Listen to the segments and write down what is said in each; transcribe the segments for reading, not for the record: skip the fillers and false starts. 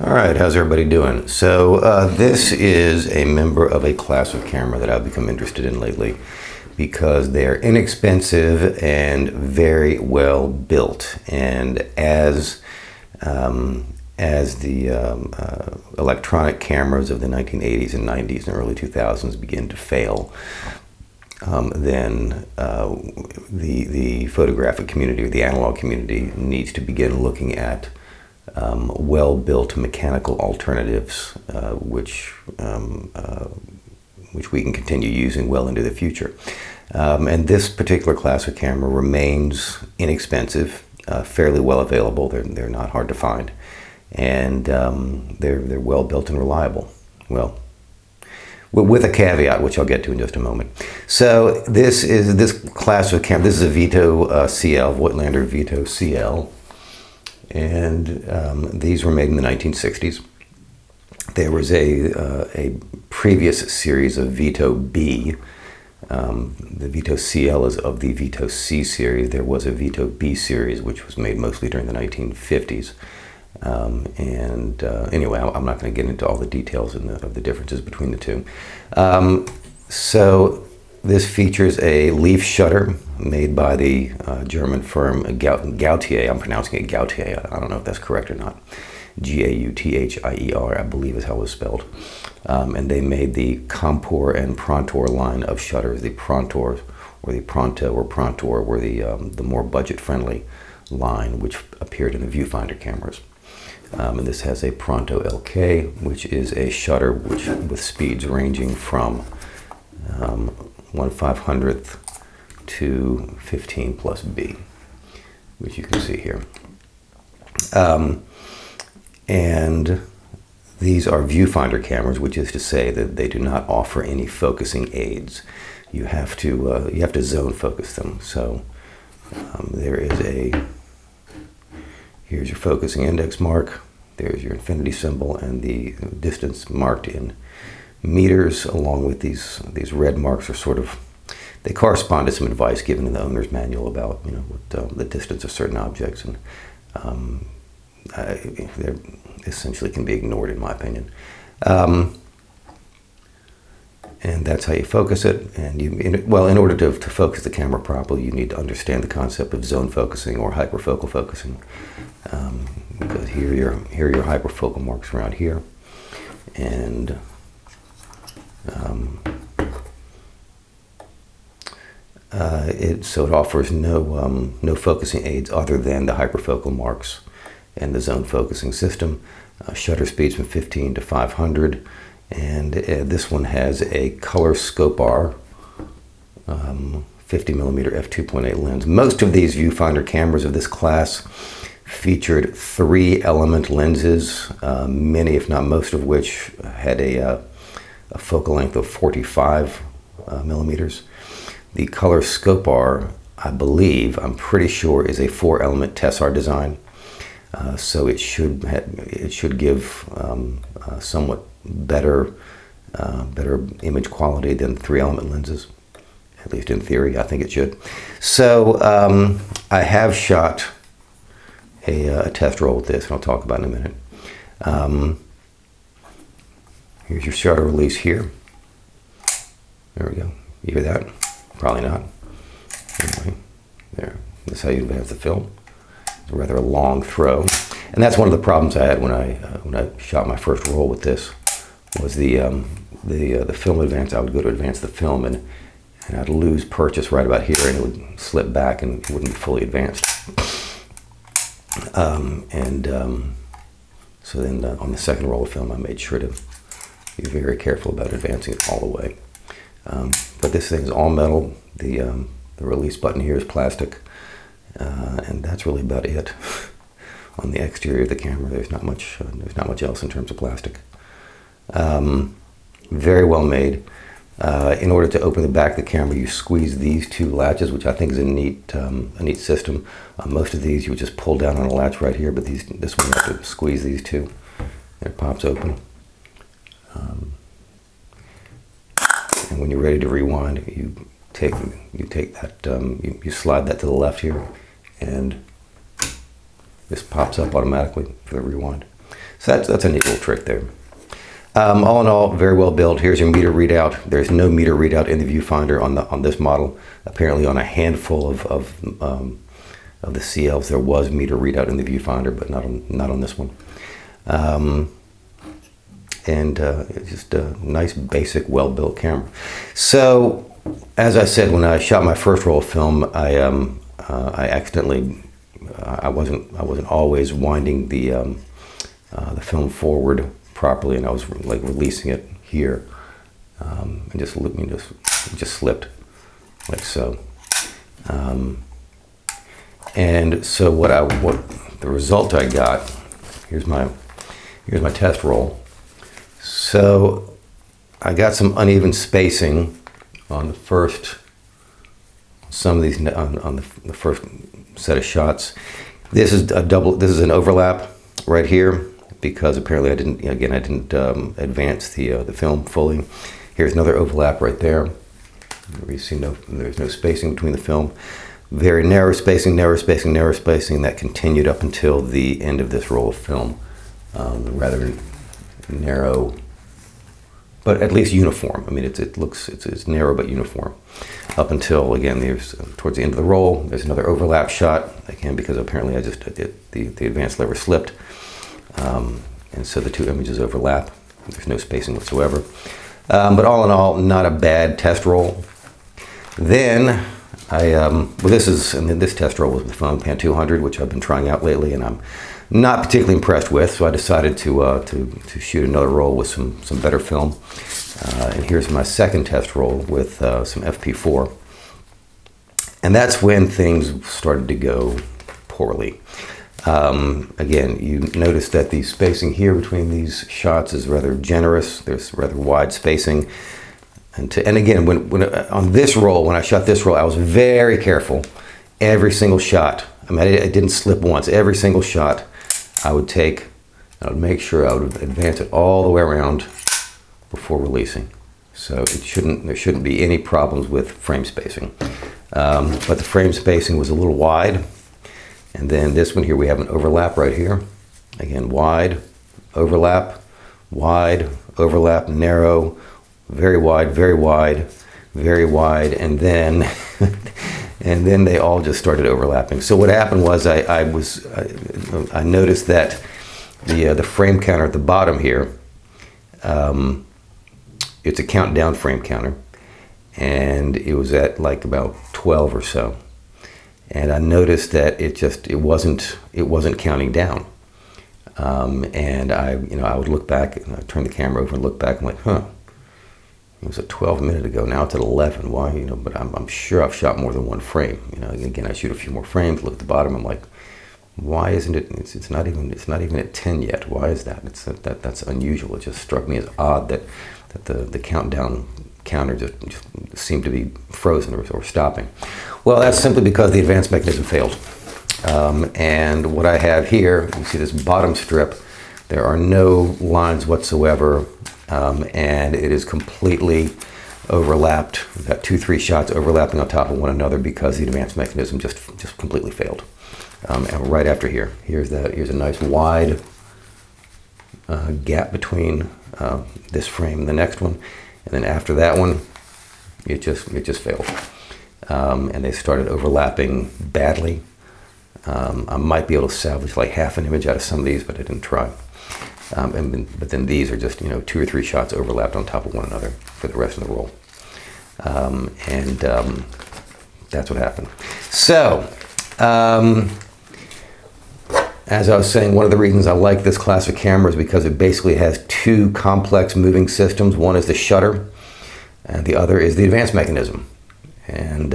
All right, how's everybody doing? So this is a member of a class of camera that I've become interested in lately because they're inexpensive and very well built. And as the electronic cameras of the 1980s and 90s and early 2000s begin to fail, then the photographic community or the analog community needs to begin looking at well-built mechanical alternatives, which we can continue using well into the future. And this particular class of camera remains inexpensive, fairly well available. They're not hard to find, and they're well built and reliable. Well, with a caveat, which I'll get to in just a moment. So this class of camera. This is a Vito CL, Voigtlander Vito CL. And these were made in the 1960s. There was a previous series of Vito B. The Vito CL is of the Vito C series. There was a Vito B series, which was made mostly during the 1950s. Anyway, I'm not going to get into all the details of the differences between the two. So this features a leaf shutter made by the German firm Gautier. I'm pronouncing it Gautier. I don't know if that's correct or not. Gauthier, I believe is how it was spelled. And they made the Compor and Prontor line of shutters. The Prontor, or the Pronto or Prontor, were the more budget-friendly line, which appeared in the viewfinder cameras. And this has a Pronto LK, which is a shutter with speeds ranging from 1/500th to 15 plus B, which you can see here. And these are viewfinder cameras, which is to say that they do not offer any focusing aids. You have to zone focus them. So here's your focusing index mark. There's your infinity symbol and the distance marked in meters, along with these red marks are they correspond to some advice given in the owner's manual about what the distance of certain objects, and they essentially can be ignored in my opinion. And that's how you focus it. And in order to focus the camera properly, you need to understand the concept of zone focusing or hyperfocal focusing. Because here are your hyperfocal marks around here, and it offers no focusing aids other than the hyperfocal marks and the zone focusing system. Shutter speeds from 15 to 500, and this one has a color scope R 50mm f2.8 lens. Most of these viewfinder cameras of this class featured 3-element lenses, many if not most of which had a focal length of 45 millimeters. The color scope R, I'm pretty sure, is a 4-element Tessar design. So it should give somewhat better image quality than 3-element lenses, at least in theory. I think it should. So I have shot a test roll with this, and I'll talk about it in a minute. Here's your shutter release here. There we go. You hear that? Probably not. Anyway, there. That's how you advance the film. It's a rather long throw, and that's one of the problems I had when I shot my first roll with this. Was the film advance? I would go to advance the film, and I'd lose purchase right about here, and it would slip back, and it wouldn't be fully advanced. So then on the second roll of film, I made sure to be very careful about advancing it all the way. But this thing is all metal. The release button here is plastic, and that's really about it. On the exterior of the camera, there's not much else in terms of plastic. Very well made. In order to open the back of the camera, you squeeze these two latches, which I think is a neat system. Most of these you would just pull down on a latch right here, but this one you have to squeeze these two, and it pops open. And when you're ready to rewind, you take that, you slide that to the left here, and this pops up automatically for the rewind. So that's a neat little trick there. All in all, very well built. Here's your meter readout. There's no meter readout in the viewfinder on this model. Apparently, on a handful of the CLs, there was meter readout in the viewfinder, but not on this one. It's just a nice, basic, well-built camera. So, as I said, when I shot my first roll of film, I accidentally I wasn't always winding the film forward properly, and I was like releasing it here, and just slipped like so. And so what the result I got, here's my test roll. So I got some uneven spacing on some of these on the first set of shots. This is an overlap right here, because apparently I didn't advance the film fully. Here's another overlap right there. You see there's no spacing between the film. Very narrow spacing, narrow spacing, narrow spacing. That continued up until the end of this roll of film. Rather narrow, but at least uniform. I mean, it's narrow but uniform. Up until, again, there's towards the end of the roll. There's another overlap shot, again, because apparently I did the advance lever slipped. And so the two images overlap. There's no spacing whatsoever. But all in all, not a bad test roll. Then this test roll was with the Pan 200, which I've been trying out lately, and I'm not particularly impressed with. So I decided to shoot another roll with some better film. And here's my second test roll with some FP4. And that's when things started to go poorly. Again, you notice that the spacing here between these shots is rather generous. There's rather wide spacing. And again, when on this roll, when I shot this roll, I was very careful. Every single shot, I mean, I didn't slip once. Every single shot I would make sure I would advance it all the way around before releasing. So there shouldn't be any problems with frame spacing. But the frame spacing was a little wide. And then this one here, we have an overlap right here. Again, wide, overlap, narrow, very wide, very wide, very wide, and then and then they all just started overlapping. So what happened was I noticed that the frame counter at the bottom here, it's a countdown frame counter, and it was at like about 12 or so. And I noticed that it wasn't counting down. And I would look back, and I'd turn the camera over and look back and like, it was at 12 a minute ago. Now it's at 11. Why? But I'm sure I've shot more than one frame. Again, I shoot a few more frames. Look at the bottom. I'm like, why isn't it? It's not even at 10 yet. Why is that? That's unusual. It just struck me as odd that the countdown counter just seemed to be frozen or stopping. Well, that's simply because the advance mechanism failed. And what I have here, you see this bottom strip, there are no lines whatsoever, and it is completely overlapped. We've got 2-3 shots overlapping on top of one another because the advance mechanism just completely failed. And right after here's a nice wide gap between this frame and the next one. And then after that one, it just failed. And they started overlapping badly. I might be able to salvage like half an image out of some of these, but I didn't try. But then these are just 2 or 3 shots overlapped on top of one another for the rest of the roll. That's what happened. So, as I was saying, one of the reasons I like this class of camera is because it basically has 2 complex moving systems. One is the shutter, and the other is the advance mechanism. And,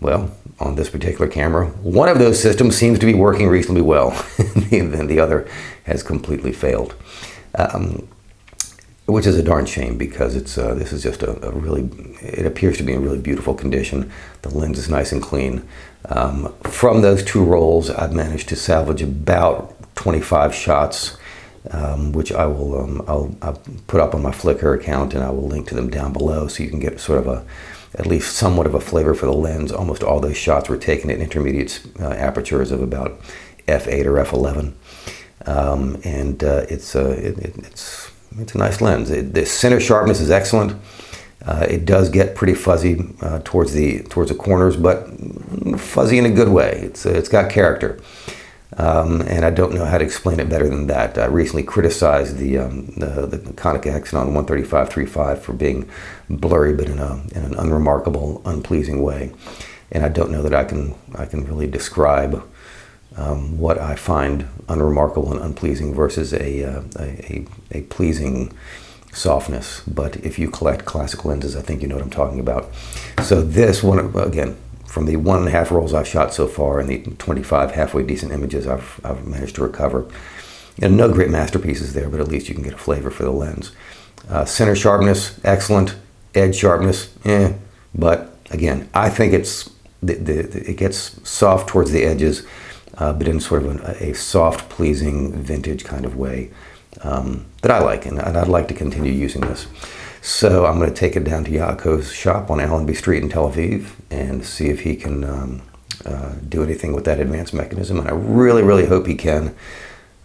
well, on this particular camera, one of those systems seems to be working reasonably well, and then the other has completely failed. Which is a darn shame, because this is just it appears to be in really beautiful condition. The lens is nice and clean. From those 2 rolls, I've managed to salvage about 25 shots, which I'll put up on my Flickr account, and I will link to them down below, so you can get sort of at least somewhat of a flavor for the lens. Almost all those shots were taken at intermediate apertures of about f8 or f11. it's a nice lens. The center sharpness is excellent. It does get pretty fuzzy towards the corners, but fuzzy in a good way. It's got character, and I don't know how to explain it better than that. I recently criticized the Konica Hexanon 135-35 for being blurry, but in an unremarkable, unpleasing way. And I don't know that I can really describe what I find unremarkable and unpleasing versus a pleasing softness. But if you collect classic lenses, I think you know what I'm talking about. So this one, again, from the 1.5 rolls I've shot so far and the 25 halfway decent images I've managed to recover. And no great masterpieces there, but at least you can get a flavor for the lens. Center sharpness, excellent. Edge sharpness, but again, I think it gets soft towards the edges, but in sort of a soft, pleasing, vintage kind of way that I like, and I'd like to continue using this. So I'm going to take it down to Yaakov's shop on Allenby Street in Tel Aviv and see if he can do anything with that advanced mechanism, and I really, really hope he can.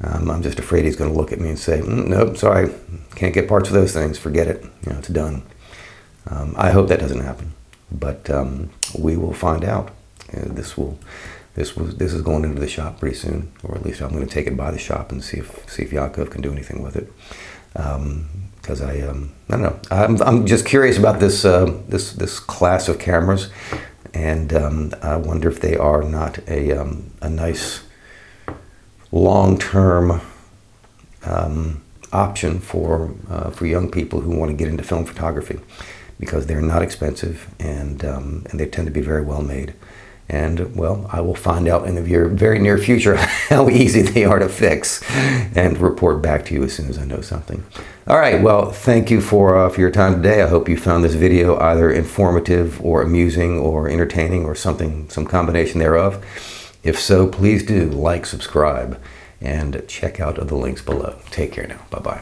I'm just afraid he's going to look at me and say, nope, sorry, can't get parts of those things, forget it, it's done. I hope that doesn't happen, but we will find out. This is going into the shop pretty soon, or at least I'm going to take it by the shop and see if Yaakov can do anything with it. Because I don't know. I'm just curious about this this class of cameras, and I wonder if they are not a nice long-term option for young people who want to get into film photography, because they're not expensive and they tend to be very well made. And well, I will find out in the very near future how easy they are to fix and report back to you as soon as I know something. All right, well, thank you for your time today. I hope you found this video either informative or amusing or entertaining or some combination thereof. If so, please do like, subscribe, and check out the links below. Take care now. Bye-bye.